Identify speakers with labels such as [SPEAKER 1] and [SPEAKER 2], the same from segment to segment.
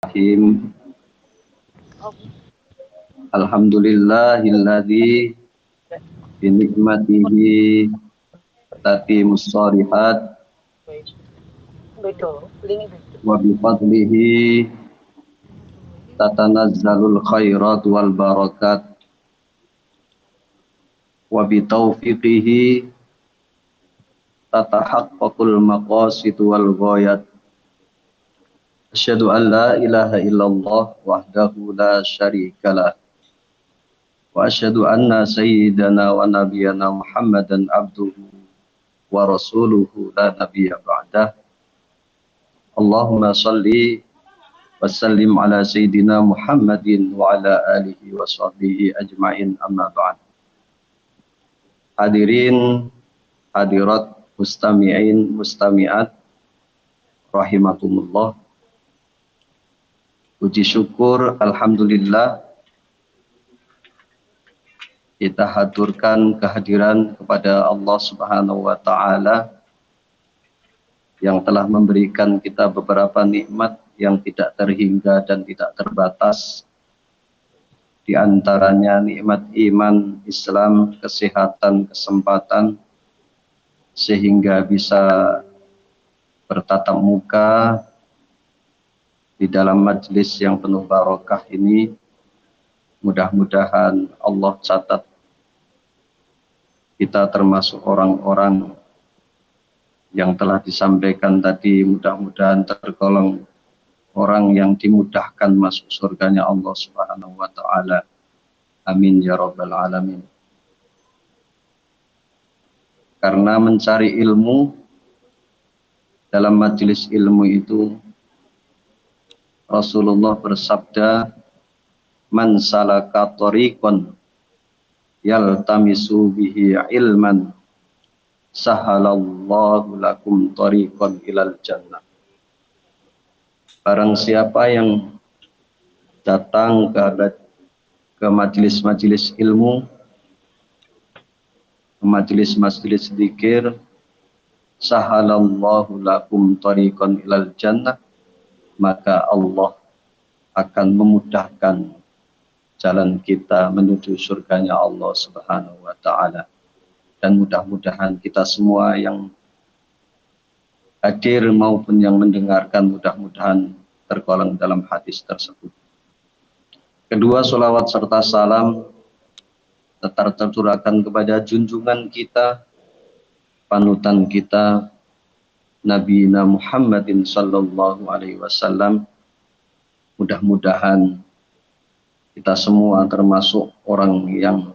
[SPEAKER 1] Bismillahirrahmanirrahim. Alhamdulillahilladzi bi ni'matihi tatimus shalihat wa bi fadlihi tatanazzalul khairat wal barakat wa bi taufiqihi tatahaqqaqul maqasid wal ghayat. Asyhadu an la ilaha illallah wahdahu la syarikalah wa asyhadu anna sayyidana wa nabiyyana Muhammadan abduhu wa rasuluhu la nabiyya ba'dah. Allahumma salli wa sallim ala sayyidina Muhammadin wa ala alihi wa sahbihi ajma'in, amma ba'd. Hadirin hadirat mustami'in mustami'at rahimakumullah. Puji syukur alhamdulillah kita haturkan kehadiran kepada Allah Subhanahu wa taala yang telah memberikan kita beberapa nikmat yang tidak terhingga dan tidak terbatas. Di antaranya nikmat iman, Islam, kesehatan, kesempatan, sehingga bisa bertatap muka di dalam majelis yang penuh barokah ini. Mudah-mudahan Allah catat kita termasuk orang-orang yang telah disampaikan tadi, mudah-mudahan tergolong orang yang dimudahkan masuk surganya Allah Subhanahu wa taala. Amin ya rabbal alamin. Karena mencari ilmu, dalam majelis ilmu itu Rasulullah bersabda, man salaka tariqan yaltamisu bihi ilman sahalallahu lakum tariqan ilal jannah. Barang siapa yang datang ke majelis-majelis ilmu, ke majelis-majelis zikir, sahalallahu lakum tariqan ilal jannah, maka Allah akan memudahkan jalan kita menuju surganya Allah Subhanahu wa taala. Dan mudah-mudahan kita semua yang hadir maupun yang mendengarkan mudah-mudahan tergolong dalam hadis tersebut. Kedua, sholawat serta salam tetap tercurahkan kepada junjungan kita, panutan kita, Nabi Muhammadin sallallahu alaihi wasallam. Mudah-mudahan kita semua termasuk orang yang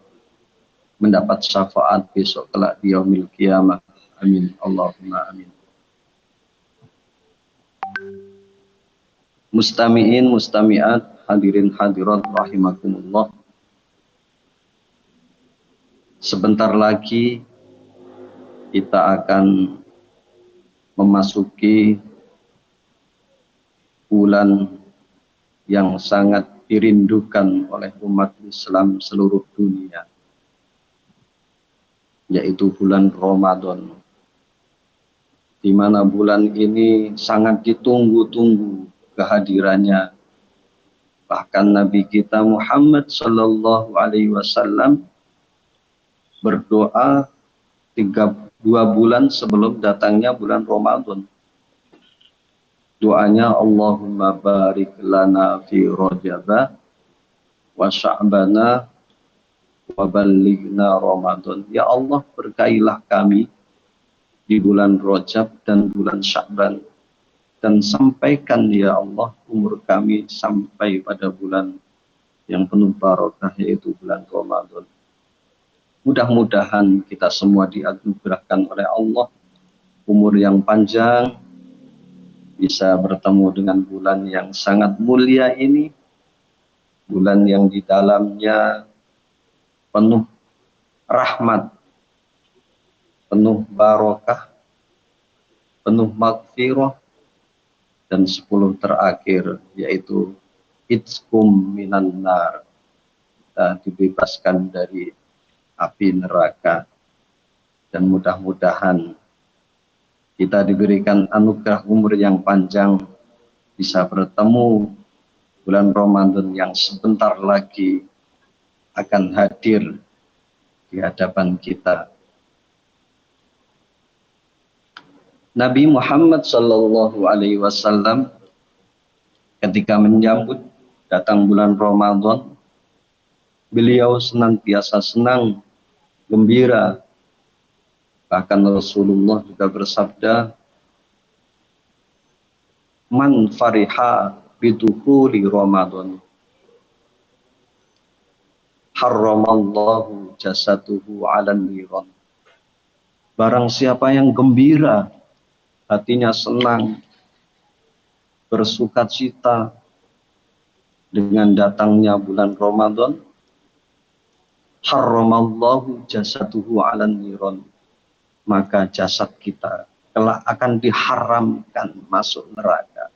[SPEAKER 1] mendapat syafaat besok kelak di yaumil qiyamah. Amin. Allahumma amin. Mustami'in mustami'at, hadirin hadirat rahimakumullah. Sebentar lagi kita akan memasuki bulan yang sangat dirindukan oleh umat Islam seluruh dunia, yaitu bulan Ramadan, di mana bulan ini sangat ditunggu-tunggu kehadirannya. Bahkan Nabi kita Muhammad sallallahu alaihi wasallam berdoa 2 bulan sebelum datangnya bulan Ramadan. Doanya, Allahumma barik lana fi Rajaba wa Sya'bana wa ballighna Ramadan. Ya Allah, berkailah kami di bulan Rajab dan bulan Sya'ban, dan sampaikan ya Allah umur kami sampai pada bulan yang penuh barokah, yaitu bulan Ramadan. Mudah-mudahan kita semua dianugerahkan oleh Allah umur yang panjang, bisa bertemu dengan bulan yang sangat mulia ini, bulan yang di dalamnya penuh rahmat, penuh barokah, penuh maghfirah, dan 10 terakhir yaitu Itskum minan nar, kita dibebaskan dari api neraka. Dan mudah-mudahan kita diberikan anugerah umur yang panjang, bisa bertemu bulan Ramadan yang sebentar lagi akan hadir di hadapan kita. Nabi Muhammad Shallallahu Alaihi Wasallam ketika menyambut datang bulan Ramadan, beliau senantiasa senang, gembira. Bahkan Rasulullah juga bersabda, "Man fariha bidukhuli Ramadan, harramallahu jasatuhu 'alan niran." Barang siapa yang gembira, hatinya senang, bersukacita dengan datangnya bulan Ramadan, harramallahu jasatuhu 'alan niran, maka jasad kita kelak akan diharamkan masuk neraka.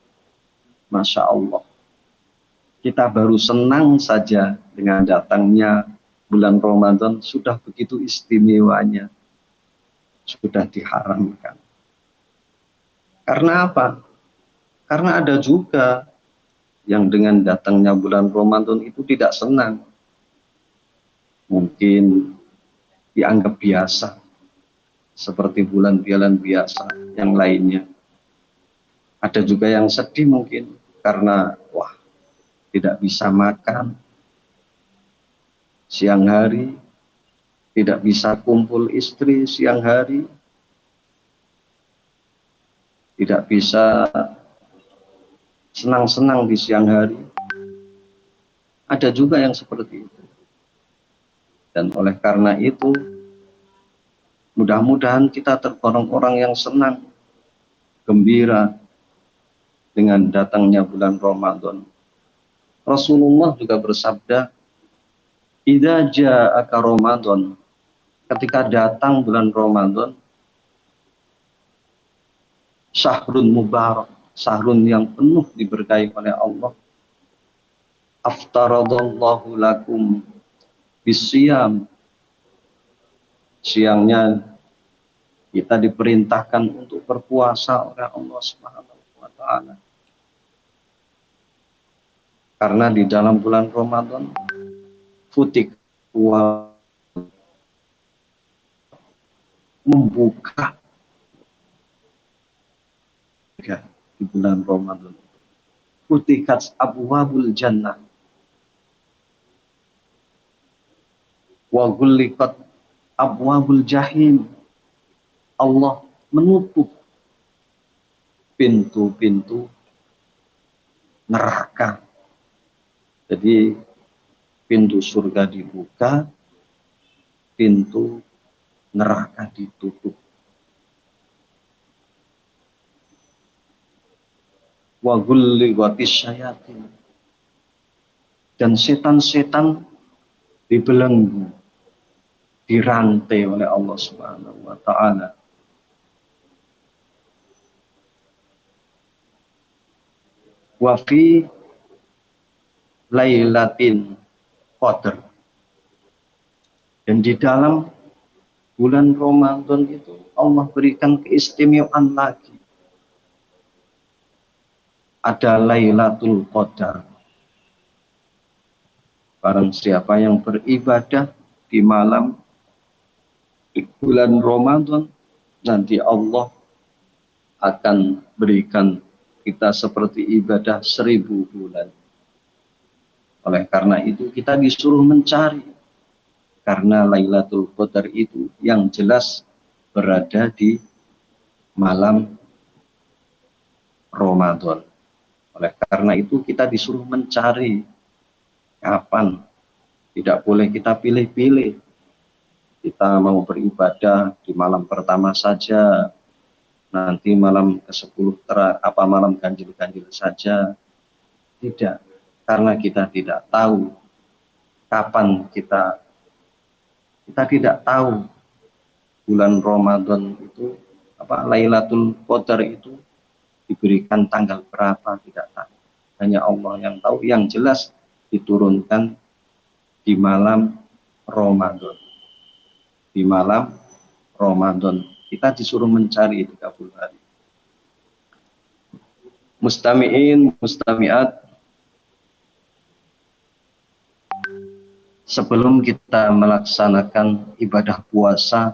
[SPEAKER 1] Masya Allah. Kita baru senang saja dengan datangnya bulan Ramadan, sudah begitu istimewanya, sudah diharamkan. Karena apa? Karena ada juga yang dengan datangnya bulan Ramadan itu tidak senang. Mungkin dianggap biasa, seperti bulan-bulan biasa yang lainnya. Ada juga yang sedih mungkin karena tidak bisa makan siang hari, tidak bisa kumpul istri siang hari, tidak bisa senang-senang di siang hari. Ada juga yang seperti itu. Dan oleh karena itu, mudah-mudahan kita tergolong orang yang senang, gembira dengan datangnya bulan Ramadan. Rasulullah juga bersabda, "Idza ja'aka Ramadan," ketika datang bulan Ramadan, syahrun mubarak, syahrun yang penuh diberkahi oleh Allah, aftaradallahu lakum bisyam, siangnya kita diperintahkan untuk berpuasa oleh Allah Subhanahu wa taala. Karena di dalam bulan Ramadan futik membuka di bulan Ramadan. Futikat abwabul jannah wa ghulliqat abwabul jahim. Allah menutup pintu-pintu neraka. Jadi pintu surga dibuka, pintu neraka ditutup. Wa ghulliqatis syayatin, dan setan-setan dibelenggu, dirantai oleh Allah Subhanahu wa taala. Wa fi lailatin qadar, dan di dalam bulan Ramadan itu Allah berikan keistimewaan lagi. Ada Lailatul Qadar. Barang siapa yang beribadah di malam di bulan Ramadan, nanti Allah akan berikan kita seperti ibadah 1000 bulan. Oleh karena itu kita disuruh mencari, karena Lailatul Qadar itu yang jelas berada di malam Ramadan. Oleh karena itu kita disuruh mencari kapan. Tidak boleh kita pilih-pilih. Kita mau beribadah di malam pertama saja, nanti malam ke-10 malam ganjil-ganjil saja. Tidak, karena kita tidak tahu kapan kita tidak tahu bulan Ramadan itu Lailatul Qadar itu diberikan tanggal berapa, tidak tahu. Hanya Allah yang tahu. Yang jelas diturunkan di malam Ramadan. Di malam Ramadan kita disuruh mencari 30 hari. Mustami'in, mustami'at sebelum kita melaksanakan ibadah puasa,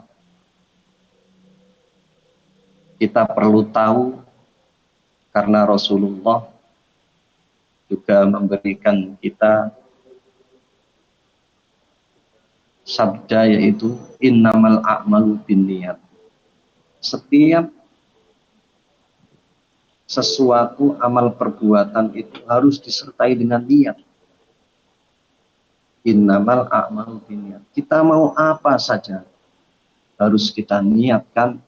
[SPEAKER 1] kita perlu tahu karena Rasulullah juga memberikan kita sabda, yaitu innamal a'malu binniyat. Setiap sesuatu amal perbuatan itu harus disertai dengan niat. Innamal a'malu binniyat. Kita mau apa saja harus kita niatkan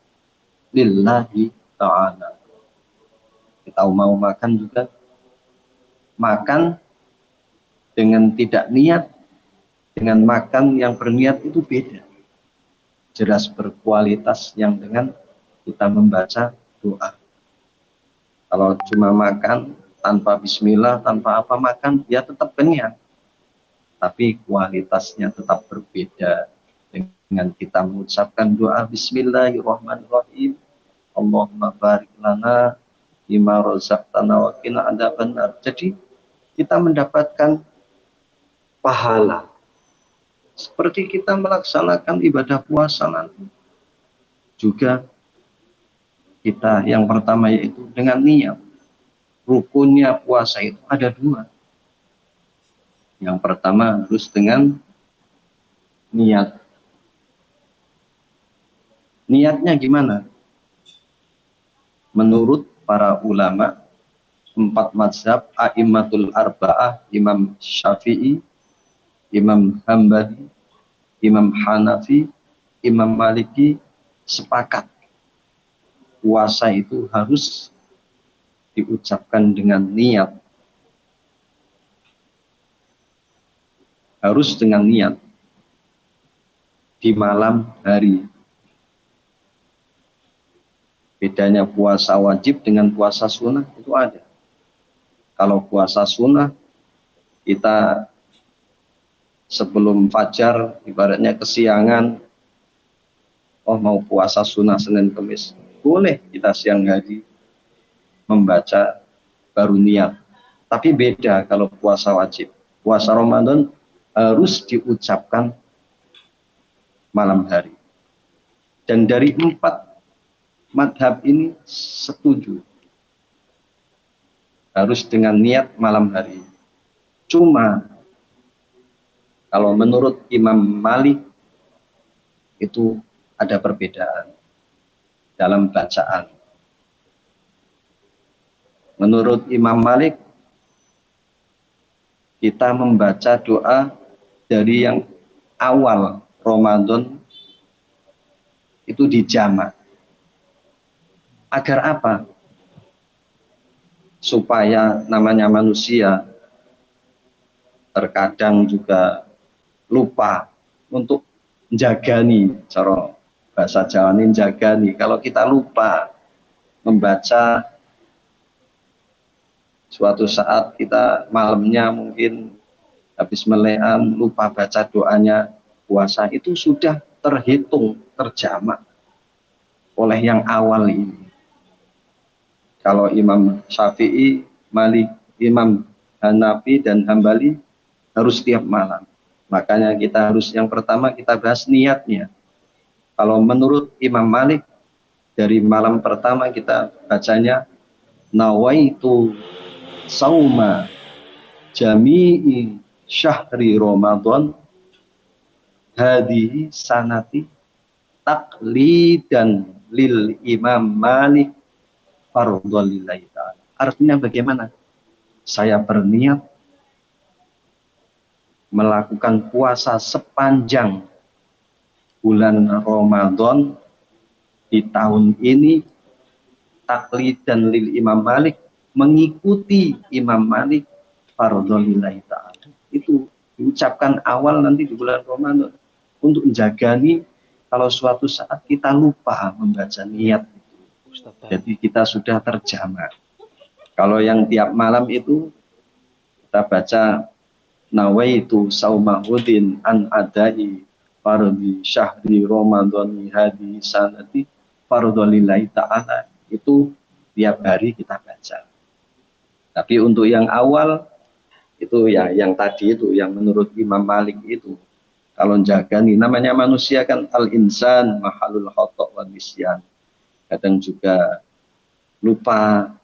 [SPEAKER 1] lillahi ta'ala. Kita mau makan juga, makan dengan tidak niat dengan makan yang berniat itu beda. Jelas berkualitas yang dengan kita membaca doa. Kalau cuma makan tanpa bismillah, tanpa apa makan, ya tetap kenyang. Tapi kualitasnya tetap berbeda dengan kita mengucapkan doa bismillahirrahmanirrahim. Allahumma barik lana bima razaqtana wa qina adzabannar. Jadi kita mendapatkan pahala seperti kita melaksanakan ibadah puasa nanti. Juga kita yang pertama yaitu dengan niat. Rukunnya puasa itu ada dua. Yang pertama harus dengan niat. Niatnya gimana? Menurut para ulama, 4 mazhab, a'immatul arba'ah, Imam Syafi'i, Imam Hambali, Imam Hanafi, Imam Maliki, sepakat puasa itu harus diucapkan dengan niat. Harus dengan niat di malam hari. Bedanya puasa wajib dengan puasa sunnah itu ada. Kalau puasa sunnah, kita sebelum fajar, ibaratnya kesiangan, oh mau puasa sunnah Senin Kemis, boleh kita siang hari membaca baru niat. Tapi beda kalau puasa wajib. Puasa Ramadan harus diucapkan malam hari. Dan dari 4 madhab ini setuju harus dengan niat malam hari. Cuma kalau menurut Imam Malik itu ada perbedaan dalam bacaan. Menurut Imam Malik, kita membaca doa dari yang awal Ramadan itu dijamak. Agar apa? Supaya namanya manusia terkadang juga lupa untuk menjagani, cara bahasa Jawa ini menjagani. Kalau kita lupa membaca, suatu saat kita malamnya mungkin habis melean lupa baca doanya, puasa itu sudah terhitung terjamak oleh yang awal ini. Kalau Imam Syafi'i, Malik, Imam Hanafi dan Hambali harus tiap malam. Makanya kita harus yang pertama kita bahas niatnya. Kalau menurut Imam Malik, dari malam pertama kita bacanya nawaitu sauma jami'i syahri Ramadan hadihi sanati taklidan lil Imam Malik fardholillahi ta'ala. Artinya bagaimana? Saya berniat melakukan puasa sepanjang bulan Ramadan di tahun ini taklidan lil Imam Malik, mengikuti Imam Malik fardholillahi ta'ala. Itu diucapkan awal nanti di bulan Ramadan untuk menjagani kalau suatu saat kita lupa membaca niat itu. Jadi kita sudah terjamak. Kalau yang tiap malam itu kita baca nawaitu saumahudin an adai fardhi syahri Ramadan hadi sanati fardholillahi ta'ala, itu tiap hari kita baca. Tapi untuk yang awal itu ya yang tadi itu yang menurut Imam Malik itu Kalau jaga nih, namanya manusia kan al-insan mahalul khotok wa nisyan. Kadang juga lupa,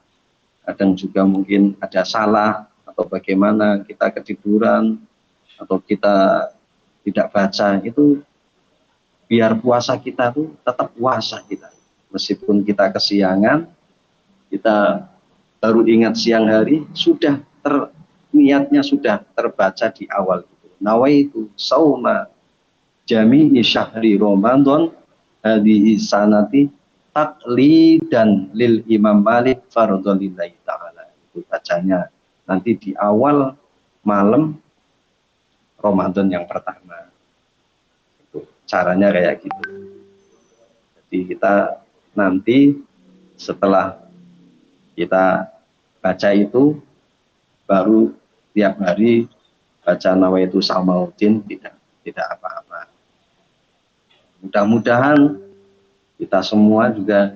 [SPEAKER 1] kadang juga mungkin ada salah atau bagaimana kita ketiduran atau kita tidak baca itu, biar puasa kita tuh tetap puasa kita. Meskipun kita kesiangan, kita baru ingat siang hari, sudah niatnya sudah terbaca di awal itu. Nawaitu sauma jami'i syahri Ramadan hadhihi sanati dan lil Imam Malik fardholillahi ta'ala. Itu bacanya nanti di awal malam Ramadan yang pertama. Itu caranya kayak gitu. Jadi kita nanti setelah kita baca itu baru tiap hari baca nawaitu Samauddin, tidak apa-apa. Mudah-mudahan kita semua juga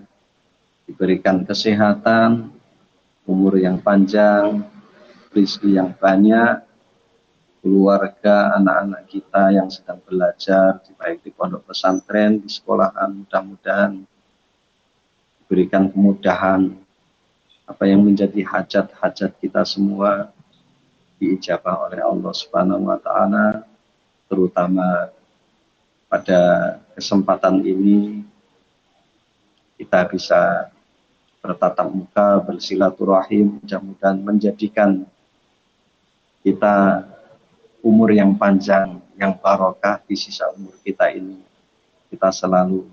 [SPEAKER 1] diberikan kesehatan, umur yang panjang, rezeki yang banyak, keluarga, anak-anak kita yang sedang belajar, baik di pondok pesantren, di sekolahan, mudah-mudahan diberikan kemudahan, apa yang menjadi hajat-hajat kita semua diijabah oleh Allah Subhanahu wa taala, terutama pada kesempatan ini kita bisa bertatap muka, bersilaturahim, mudah-mudahan menjadikan kita umur yang panjang, yang barokah di sisa umur kita ini. Kita selalu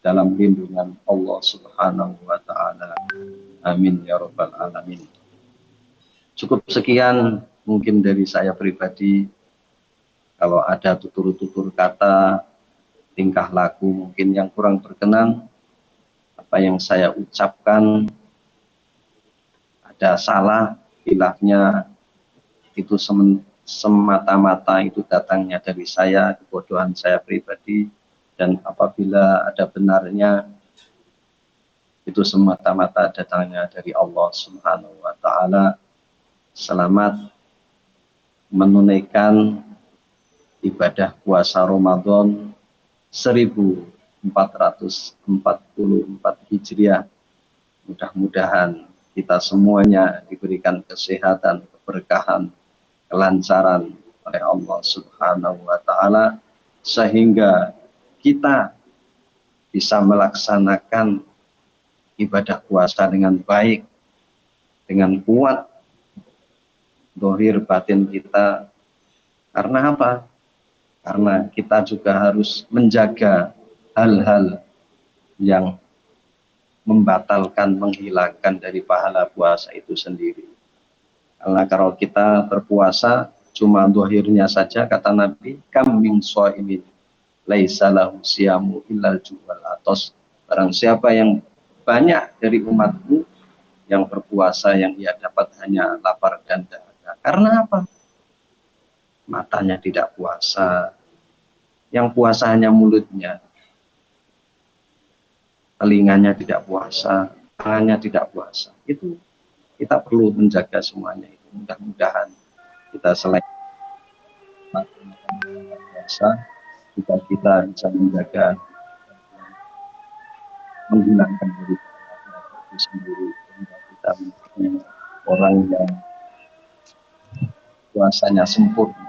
[SPEAKER 1] dalam lindungan Allah Subhanahu wa taala. Amin ya rabbal alamin. Cukup sekian mungkin dari saya pribadi. Kalau ada tutur-tutur kata, tingkah laku mungkin yang kurang berkenan, apa yang saya ucapkan ada salah, hilafnya itu semata-mata itu datangnya dari saya, kebodohan saya pribadi, dan apabila ada benarnya itu semata-mata datangnya dari Allah Subhanahu wa taala. Selamat menunaikan ibadah puasa Ramadan 1444 Hijriah. Mudah-mudahan kita semuanya diberikan kesehatan, keberkahan, kelancaran oleh Allah Subhanahu wa taala sehingga kita bisa melaksanakan ibadah puasa dengan baik, dengan kuat zahir batin kita. Karena apa? Karena kita juga harus menjaga hal-hal yang membatalkan, menghilangkan dari pahala puasa itu sendiri. Karena kalau kita berpuasa cuma zahirnya saja, kata Nabi, kam min shaimin laisa lahu siyamu illal ju'al atos. Barang siapa yang banyak dari umatku yang berpuasa yang ia dapat hanya lapar dan dahaga. Karena apa? Matanya tidak puasa, yang puasa hanya mulutnya, telinganya tidak puasa, tangannya tidak puasa. Itu kita perlu menjaga semuanya itu. Mudah-mudahan kita selain puasa, kita bisa menjaga, menghilangkan dari itu sendiri, sehingga kita menjadi orang yang puasanya sempurna.